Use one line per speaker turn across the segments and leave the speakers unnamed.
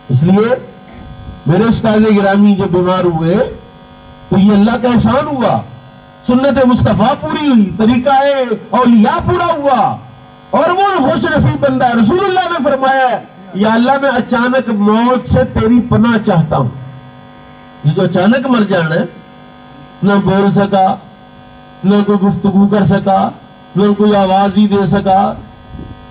اس لیے میرے استاد گرامی جب بیمار ہوئے تو یہ اللہ کا احسان ہوا، سنت مصطفیٰ پوری ہوئی، طریقہ اولیاء پورا ہوا، اور وہ خوش نصیب بندہ ہے۔ رسول اللہ نے فرمایا ہے یا اللہ میں اچانک موت سے تیری پناہ چاہتا ہوں۔ یہ جو اچانک مر جانا ہے، نہ بول سکا، نہ کوئی گفتگو کر سکا، نہ کوئی آواز ہی دے سکا،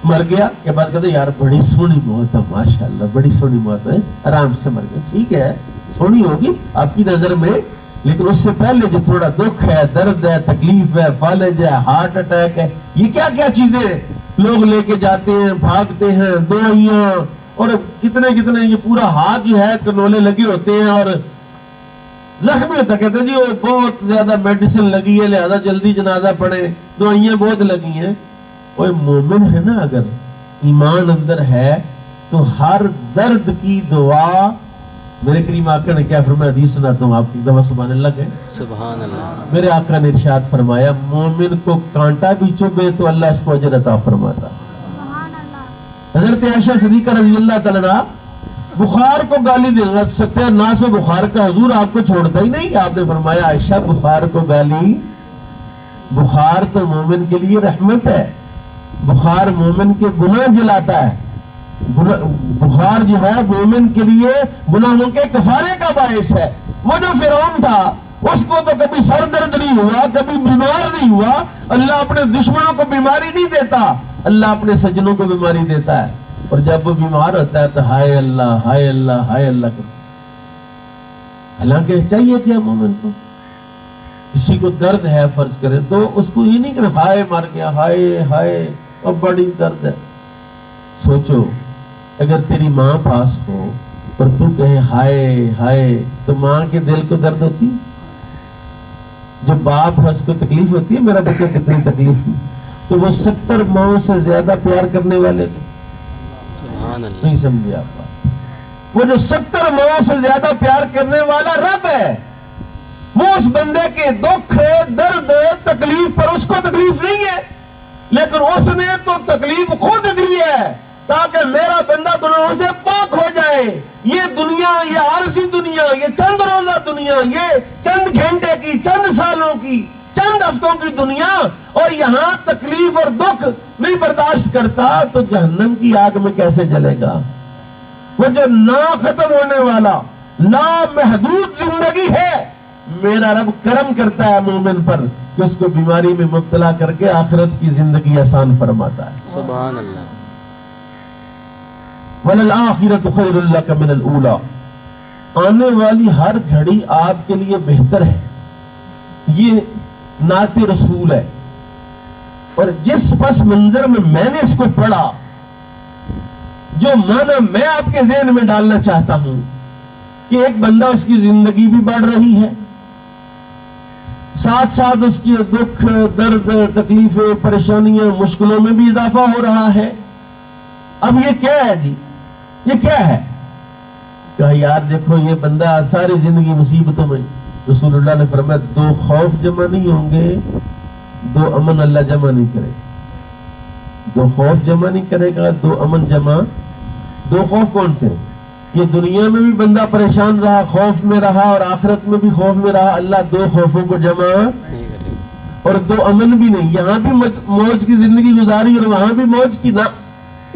مر گیا کے بعد کہتے یار بڑی سونی موت ہے، ماشاءاللہ بڑی سونی موت ہے، آرام سے مر گیا۔ ٹھیک ہے سونی ہوگی آپ کی نظر میں، لیکن اس سے پہلے جو تھوڑا دکھ ہے، درد ہے، تکلیف ہے، فالج ہے، ہارٹ اٹیک ہے، یہ کیا کیا چیزیں لوگ لے کے جاتے ہیں، بھاگتے ہیں، دوائیاں اور کتنے کتنے، یہ پورا ہاتھ جو ہے کنولے لگے ہوتے ہیں اور زخمی ہوتا، کہتے ہیں جی وہ بہت زیادہ میڈیسن لگی ہے لہذا جلدی جنازہ پڑھے، دوائیاں بہت لگی ہیں۔ کوئی مومن ہے نا اگر ایمان اندر ہے تو ہر درد کی دعا، میرے کریم آقا نے کیا فرمایا، حدیث سناتا ہوں آپ کی، دعا سبحان اللہ کہیں
سبحان اللہ۔
میرے آقا نے ارشاد فرمایا مومن کو کانٹا بھی چبھے تو اللہ اس کو اجر عطا فرماتا۔ حضرت عائشہ صدیقہ رضی اللہ تعالیٰ عنہا بخار کو گالی دے سکتے ہیں، نہ سے بخار کا حضور آپ کو چھوڑتا ہی نہیں، آپ نے فرمایا عائشہ بخار کو گالی، بخار تو مومن کے لیے رحمت ہے، بخار مومن کے گناہ جلاتا ہے، بخار جو ہے مومن کے لیے گناہوں کے کفارے کا باعث ہے۔ وہ جو فرعون تھا اس کو تو کبھی سر درد نہیں ہوا، کبھی بیمار نہیں ہوا۔ اللہ اپنے دشمنوں کو بیماری نہیں دیتا، اللہ اپنے سجنوں کو بیماری دیتا ہے، اور جب وہ بیمار ہوتا ہے تو ہائے اللہ ہائے اللہ ہائے اللہ کرتا۔ حالانکہ چاہیے کیا مومن کو، کسی کو درد ہے فرض کرے تو اس کو یہ نہیں کہ ہائے مر گیا، ہائے ہائے اب بڑی درد ہے۔ سوچو اگر تیری ماں پاس ہو اور تو کہے ہائے ہائے، تو ماں کے دل کو درد ہوتی؟ جو باپ ہے اس کو تکلیف ہوتی ہے میرا بچہ کتنی تکلیف کی، تو وہ 70 ماؤں سے زیادہ پیار کرنے والے
سبحان اللہ۔
نہیں سمجھے آپ؟ وہ جو 70 ماؤں سے زیادہ پیار کرنے والا رب ہے، وہ اس بندے کے دکھ درد تکلیف پر اس کو تکلیف نہیں ہے، لیکن اس نے تو تکلیف خود دی ہے تاکہ میرا بندہ گناہوں سے پاک ہو جائے۔ یہ دنیا، یہ عارضی دنیا، یہ چند روزہ دنیا، یہ چند گھنٹے کی، چند سالوں کی، چند ہفتوں کی دنیا، اور یہاں تکلیف اور دکھ نہیں برداشت کرتا تو جہنم کی آگ میں کیسے جلے گا؟ وہ جو نا ختم ہونے والا لا محدود زندگی ہے، میرا رب کرم کرتا ہے مومن پر کہ اس کو بیماری میں مبتلا کر کے آخرت کی زندگی آسان فرماتا ہے۔
سبحان اللہ۔
وَلَلْآخِرَةُ خَيْرٌ لَكَ مِنَ الْأُولَى، آنے والی ہر گھڑی آپ کے لیے بہتر ہے۔ یہ نعت رسول ہے، اور جس پس منظر میں نے اس کو پڑھا، جو معنی میں آپ کے ذہن میں ڈالنا چاہتا ہوں کہ ایک بندہ اس کی زندگی بھی بڑھ رہی ہے، ساتھ ساتھ اس کی دکھ درد تکلیفیں پریشانیاں مشکلوں میں بھی اضافہ ہو رہا ہے۔ اب یہ کیا ہے جی، یہ کیا ہے؟ کہا یار دیکھو یہ بندہ ساری زندگی مصیبتوں میں، رسول اللہ نے فرمایا 2 خوف جمع نہیں ہوں گے، 2 امن اللہ جمع نہیں کرے گا۔ 2 خوف جمع نہیں کرے گا، 2 امن جمع۔ 2 خوف کون سے؟ یہ دنیا میں بھی بندہ پریشان رہا، خوف میں رہا، اور آخرت میں بھی خوف میں رہا، اللہ 2 خوفوں کو جمع، اور 2 امن بھی نہیں۔ یہاں بھی موج کی زندگی گزاری اور وہاں بھی موج کی نہ۔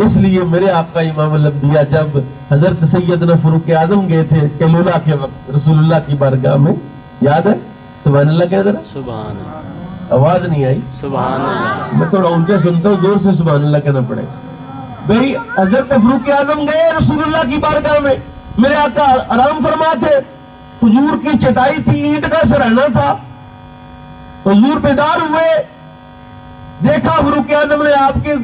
اس لیے میرے آقا امام الانبیاء جب حضرت سیدنا فاروق اعظم گئے تھے کیلولا کے وقت رسول اللہ کی بارگاہ میں، یاد ہے؟ سبحان اللہ کہہ ذرا،
سبحان اللہ۔
آواز نہیں آئی؟
سبحان اللہ۔
میں تھوڑا اونچا سنتا ہوں، زور سے سبحان اللہ کہنا پڑے۔ بھئی حضرت فاروق اعظم گئے رسول اللہ کی بارگاہ میں، میرے آقا آرام فرما تھے، کھجور کی چٹائی تھی، اینٹ کا سرہنا تھا، حضور بیدار ہوئے، دیکھا فاروق اعظم نے آپ کے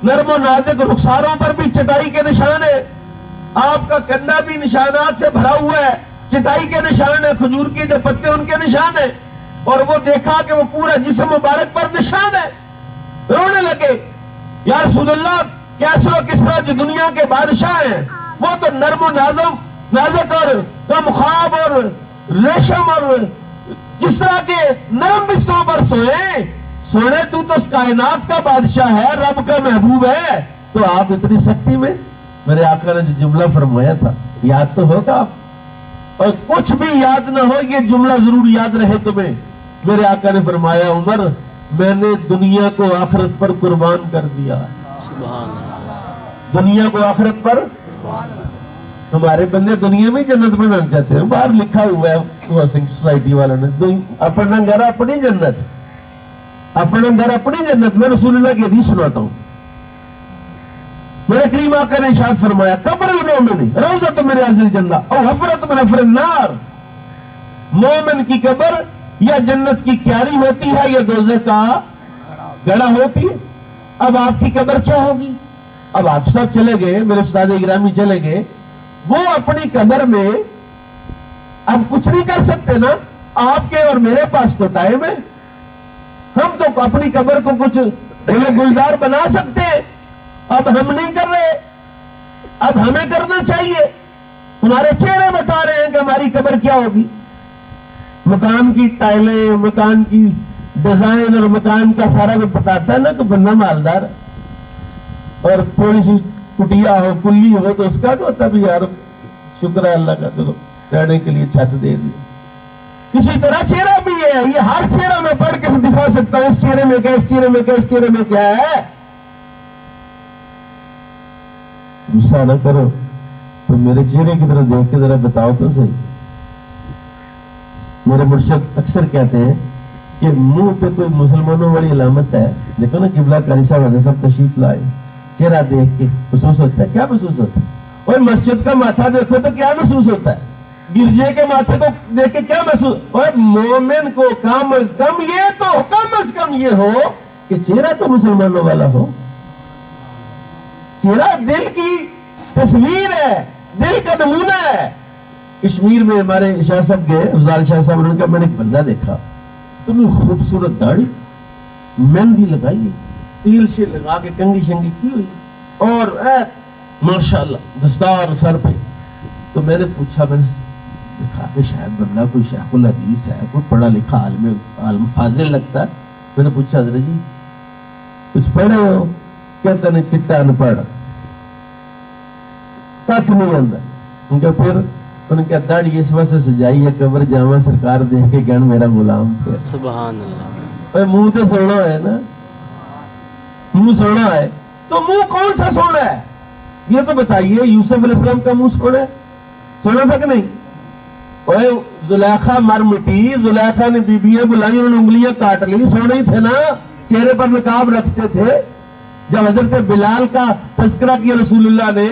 نرم و نازک رخساروں پر بھی چٹائی کے نشان ہے، آپ کا کندھا بھی نشانات سے بھرا ہوا ہے، چٹائی کے نشان ہے، کھجور کے جو پتے ان کے نشان ہیں، اور وہ دیکھا کہ وہ پورا جسم مبارک پر نشان ہے، رونے لگے، یا رسول اللہ کیسر و کسرا جو دنیا کے بادشاہ ہیں وہ تو نرم و نازک اور کم خواب اور ریشم اور جس طرح کے نرم بستروں پر سونے تو اس کائنات کا بادشاہ ہے، رب کا محبوب ہے، تو آپ اتنی سختی میں؟ میرے آقا نے جو جملہ فرمایا تھا یاد تو ہوگا آپ, اور کچھ بھی یاد نہ ہو یہ جملہ ضرور یاد رہے تمہیں. میرے آقا نے فرمایا عمر میں نے دنیا کو آخرت پر قربان کر دیا.
سبحان اللہ.
دنیا کو آخرت پر. ہمارے بندے دنیا میں جنت بنانا چاہتے ہیں. باہر لکھا ہوا ہے ہاؤسنگ سوسائٹی والوں نے اپنا گھر اپنی جنت, اپنا گھر اپنی جنت. میں رسول اللہ کی حدیث سناتا ہوں. میرے کریم آقا نے ارشاد فرمایا قبر المومن روضۃ من ریاض الجنہ او حفرۃ من حفر النار. مومن کی قبر یا جنت کی کیاری ہوتی ہے یا دوزخ کا گڑھا ہوتی ہے. اب آپ کی قبر کیا ہوگی؟ اب آپ سب چلے گئے, میرے استاد گرامی چلے گئے, وہ اپنی قبر میں اب کچھ نہیں کر سکتے نا. آپ کے اور میرے پاس تو ٹائم ہے, ہم تو اپنی قبر کو کچھ گلزار بنا سکتے ہیں. اب ہم نہیں کر رہے, اب ہمیں کرنا چاہیے. ہمارے چہرے بتا رہے ہیں کہ ہماری قبر کیا ہوگی. مکان کی ٹائلیں, مکان کی ڈیزائن اور مکان کا سارا کچھ بتاتا ہے نا کہ بندہ مالدار اور تھوڑی سی کٹیا ہو کلی ہو تو اس کا تو ہوتا بھی یار شکر ہے اللہ کا, چلو رہنے کے لیے چھت دے دی. اسی طرح چہرہ بھی ہے, یہ ہر چہرہ میں پڑھ کے دکھا سکتا ہوں اس چہرے میں کیا, اس چہرے میں کیا, اس چہرے میں کیا ہے. غصہ نہ کرو تو میرے چہرے کی طرف دیکھ کے ذرا بتاؤ تو صحیح. میرے مرشد اکثر کہتے ہیں کہ منہ پہ کوئی مسلمانوں والی علامت ہے, دیکھو نا قبلہ قاری صاحب سب تشریف لائے, چہرہ دیکھ کے محسوس ہوتا ہے. کیا محسوس ہوتا ہے؟ اور مسجد کا ماتھا دیکھو تو کیا محسوس ہوتا ہے؟ گرجے کے ماتھے کو دیکھ کے کیا محسوس. اور مومن کو کم از کم یہ ہو کہ چہرہ تو مسلمانوں والا ہو. چہرہ دل کی تصویر ہے, دل کا نمونہ ہے. کشمیر میں ہمارے شاہ صاحب گئے, افضال شاہ صاحب نے کہا میں نے ایک بندہ دیکھا, تمہیں خوبصورت داڑھی, مہندی لگائی, تیل سے لگا کے کنگھی شنگی کی ہوئی, اور ماشاءاللہ دستار سر پہ. تو میں نے پوچھا, میں نے دیکھا کہ شاید بندہ کوئی شیخ الحدیث ہے, کوئی پڑھا لکھا عالم فاضل لگتا ہے. میں نے پوچھا حضرت جی کچھ پڑھے ہو؟ کہتا نہیں چٹا ان پڑھ کچھ نہیں آتا. ان کا پھر ان کا داڑھی اس وجہ سے سجائی ہے قبر جامع سرکار دیکھ کے گن میرا غلام.
سبحان اللہ.
منہ تو سونا ہے نا, منہ سونا ہے تو منہ کون سا سونا ہے یہ تو بتائیے. یوسف علیہ السلام کا منہ سونا ہے, سونا تھا کہ نہیں؟ اوے زلیخا مر مٹی, زلیخا نے بیبیاں بلائی, انہوں نے انگلیاں کاٹ لی, سونا ہی تھے نا, چہرے پر نقاب رکھتے تھے. جب حضرت بلال کا تذکرہ کیا رسول اللہ نے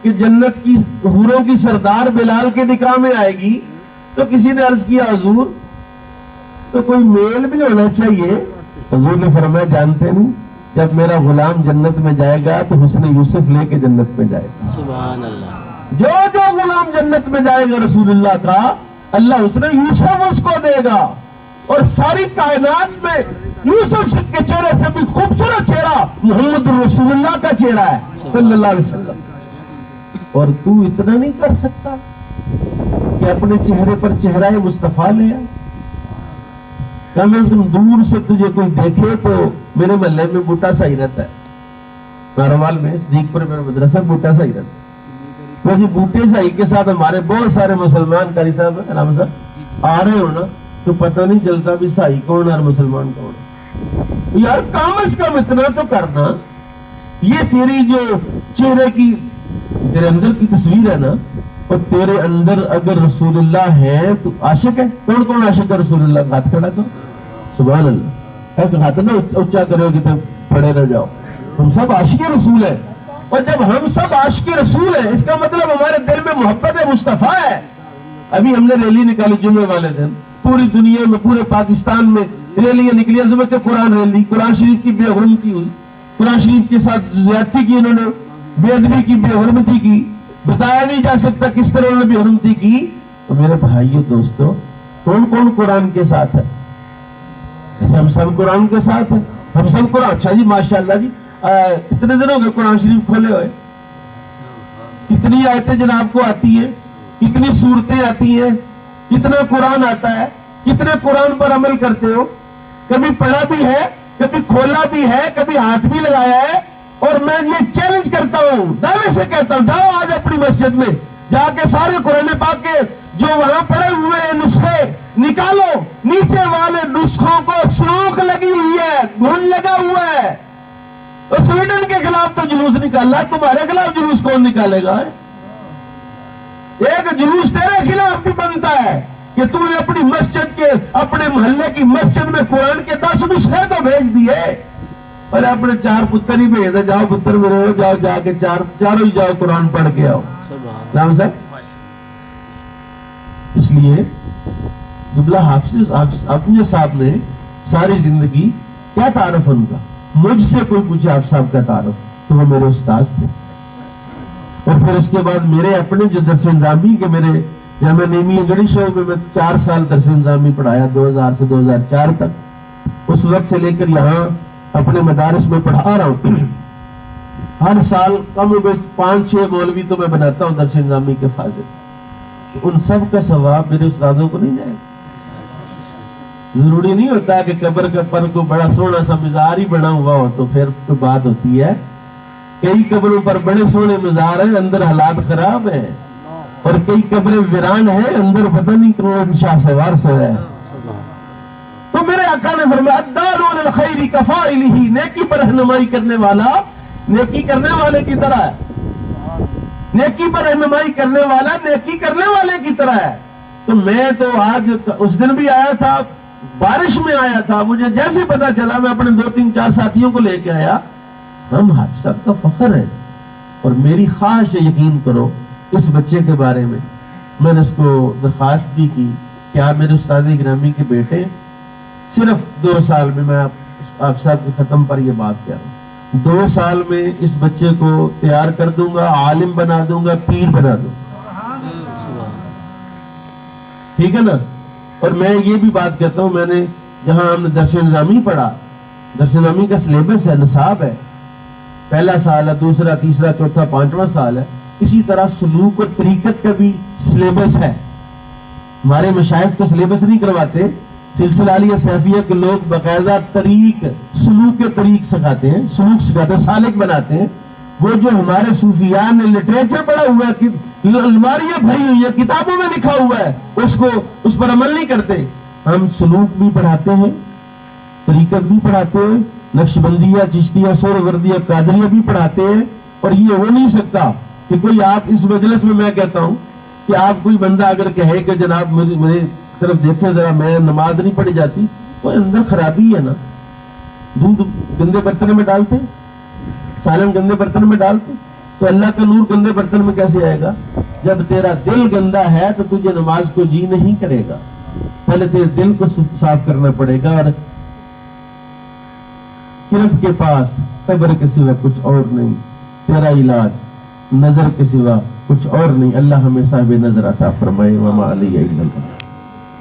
کہ جنت کی حوروں کی سردار بلال کے نکاح میں آئے گی, تو کسی نے عرض کیا حضور تو کوئی میل بھی ہونا چاہیے. حضور نے فرمایا جانتے نہیں, جب میرا غلام جنت میں جائے گا تو حسن یوسف لے کے جنت میں جائے گا.
سبحان اللہ.
جو غلام جنت میں جائے گا رسول اللہ کا, اللہ حسن یوسف اس کو دے گا. اور ساری کائنات میں یوسف کے چہرے سے بھی خوبصورت چہرہ محمد رسول اللہ کا چہرہ ہے صلی اللہ علیہ وسلم. اور تو اتنا نہیں کر سکتا کہ اپنے چہرے پر چہرہ مصطفیٰ لے آئے؟ کم از کم دور سے تجھے کوئی دیکھے تو میرے محلے میں بوٹا سا ہی رہتا ہے, ناروال میں صدیق پور میرا مدرسہ بوٹا سا ہی رہتا ہے. وہ جی بوٹے سائی کے ساتھ ہمارے بہت سارے مسلمان قاری صاحب علامہ صاحب آ رہے ہو نا, تو پتہ نہیں چلتا بھی سائی کون ہے اور مسلمان کون ہے. یار کم از کم اتنا تو کرنا. یہ تیری جو چہرے کی تیرے اندر کی تصویر ہے نا, اور تیرے اندر اگر رسول اللہ ہے تو عاشق ہے. کون کون عاشق ہے رسول اللہ؟ ہاتھ کھڑا کرو. سبحان اللہ. ہاتھ نہ اونچا کرو کہ تم پڑے نہ جاؤ. ہم سب عاشق رسول ہیں, اور جب ہم سب عاشق رسول ہیں اس کا مطلب ہمارے دل میں محبت مصطفیٰ ہے. ابھی ہم نے ریلی نکالی جمعے والے دن, پوری دنیا میں پورے پاکستان میں ریلیاں نکلی. عظمت قرآن ریلی, قرآن شریف کی بے حرمتی ہوئی, قرآن شریف کے ساتھ زیادتی کی, انہوں نے بے ادبی کی, بے حرمتی کی, بتایا نہیں جا سکتا کس طرح انہوں نے بے حرمتی کی. تو میرے بھائیو دوستو, کون کون قرآن کے ساتھ ہے؟ ہم سب قرآن کے ساتھ ہیں. ہم سب قرآن. اچھا جی ماشاءاللہ جی, کتنے دن ہو گئے قرآن شریف کھولے ہوئے؟ کتنی آیتیں جناب کو آتی ہیں, کتنی صورتیں آتی ہیں, کتنا قرآن آتا ہے, کتنے قرآن پر عمل کرتے ہو؟ کبھی پڑھا بھی ہے, کبھی کھولا بھی ہے, کبھی ہاتھ بھی لگایا ہے, اور میں یہ چیلنج کرتا ہوں، دعوے سے کہتا ہوں، جاؤ آج اپنی مسجد میں جا کے سارے قرآن پاک کے جو وہاں پڑے ہوئے ہیں نسخے نکالو، نیچے والے نسخوں کو سوکھ لگی ہوئی ہے، گھن لگا ہوا ہے۔ تو سویڈن کے خلاف تو جلوس نکالا، تمہارے خلاف جلوس کون نکالے گا؟ ایک جلوس تیرے خلاف بھی بنتا ہے کہ تم نے اپنی مسجد کے، اپنے محلے کی مسجد میں قرآن کے 10 نسخے تو بھیج دیے، اور اپنے 4 پتر ہی بھیج دے، جاؤ پتر میرے، جاؤ جا کے چاروں ہی جاؤ قرآن پڑھ کے آؤ۔ رام صاحب، اس لیے جبلہ حافظ اپنے صاحب نے ساری زندگی کیا تعارف ان کا؟ مجھ سے کوئی پوچھے آپ صاحب کا تعارف تو وہ میرے استاد تھے، اور پھر اس کے بعد میرے اپنے جو درس نظامی کے میرے جامعہ نعیمی گڑی شعبے میں 4 سال درس نظامی پڑھایا 2000 سے 2004 تک، اس وقت سے لے کر یہاں اپنے مدارس میں پڑھا رہا ہوں۔ ہر سال کم و بیش 5-6 مولوی تو میں بناتا ہوں درس نظامی کے فاضل، ان سب کا ثواب میرے استادوں کو نہیں جائے گا۔ ضروری نہیں ہوتا کہ قبر کے پر کو بڑا سونا سا مزار ہی بنا ہوا ہو تو پھر تو بات ہوتی ہے، کئی قبروں پر بڑے سونے مزار ہیں، اندر حالات خراب ہیں، اور کئی قبریں ویران ہیں، اندر پتہ نہیں کروڑوں شاہ سوار سویا ہے۔ تو میرے آقا نے فرمایا الدال علی الخیر کفاعلہ، نیکی پر رہنمائی کرنے والا نیکی کرنے والے کی طرح ہے، نیکی پر رہنمائی کرنے والا نیکی کرنے والے کی طرح ہے۔ تو میں تو آج اس دن بھی آیا تھا، بارش میں آیا تھا، مجھے جیسے پتا چلا میں اپنے 2-3-4 ساتھیوں کو لے کے آیا، ہم حافظ صاحب کا فخر ہے، اور میری خواہش ہے، یقین کرو اس بچے کے بارے میں نے اس کو درخواست بھی کی کہ آپ میرے استاد گرامی کے بیٹے، صرف 2 سال میں آپ صاحب کے ختم پر یہ بات کہہ رہا ہوں، 2 سال میں اس بچے کو تیار کر دوں گا، عالم بنا دوں گا، پیر بنا دوں گا، ٹھیک ہے نا؟ اور میں یہ بھی بات کہتا ہوں، میں نے جہاں ہم نے درس نظامی پڑھا، درس نظامی کا سلیبس ہے، نصاب ہے، پہلا سال ہے، دوسرا، تیسرا، چوتھا، 5واں سال ہے، اسی طرح سلوک اور طریقت کا بھی سلیبس ہے۔ ہمارے مشائخ تو سلیبس نہیں کرواتے، سلسلہ علیہ سیفیہ کے لوگ باقاعدہ طریق، سلوک کے طریق سکھاتے ہیں، سلوک سکھاتے ہیں، سالک بناتے ہیں۔ وہ جو ہمارے صوفیان نے لٹریچر پڑھا ہوا ہے، الماریاں بھری ہوئی ہیں، کتابوں میں لکھا ہوا ہے، اس پر عمل نہیں کرتے۔ ہم سلوک بھی پڑھاتے ہیں، طریقت بھی پڑھاتے ہیں، نقشبندیہ، چشتیہ، سہروردیہ، قادریہ بھی پڑھاتے ہیں۔ اور یہ ہو نہیں سکتا کہ کوئی آپ اس مجلس میں کہتا ہوں کہ آپ کوئی بندہ اگر کہے کہ جناب میری طرف دیکھیں ذرا، میں نماز نہیں پڑھی جاتی، تو اندر خرابی ہے نا، دودھ گندے برتن میں ڈالتے، سالن گندے برتن میں ڈالتے، تو اللہ کا نور گندے برتن میں کیسے آئے گا؟ جب تیرا دل گندا ہے تو تجھے نماز کو جی نہیں کرے گا، پہلے تیرے دل کو صاف کرنا پڑے گا۔ اور رب کے پاس قبر کے سوا کچھ اور نہیں، تیرا علاج نظر کے سوا کچھ اور نہیں۔ اللہ ہمیں صاحب نظر عطا فرمائے، وما علیہ الا اللہ۔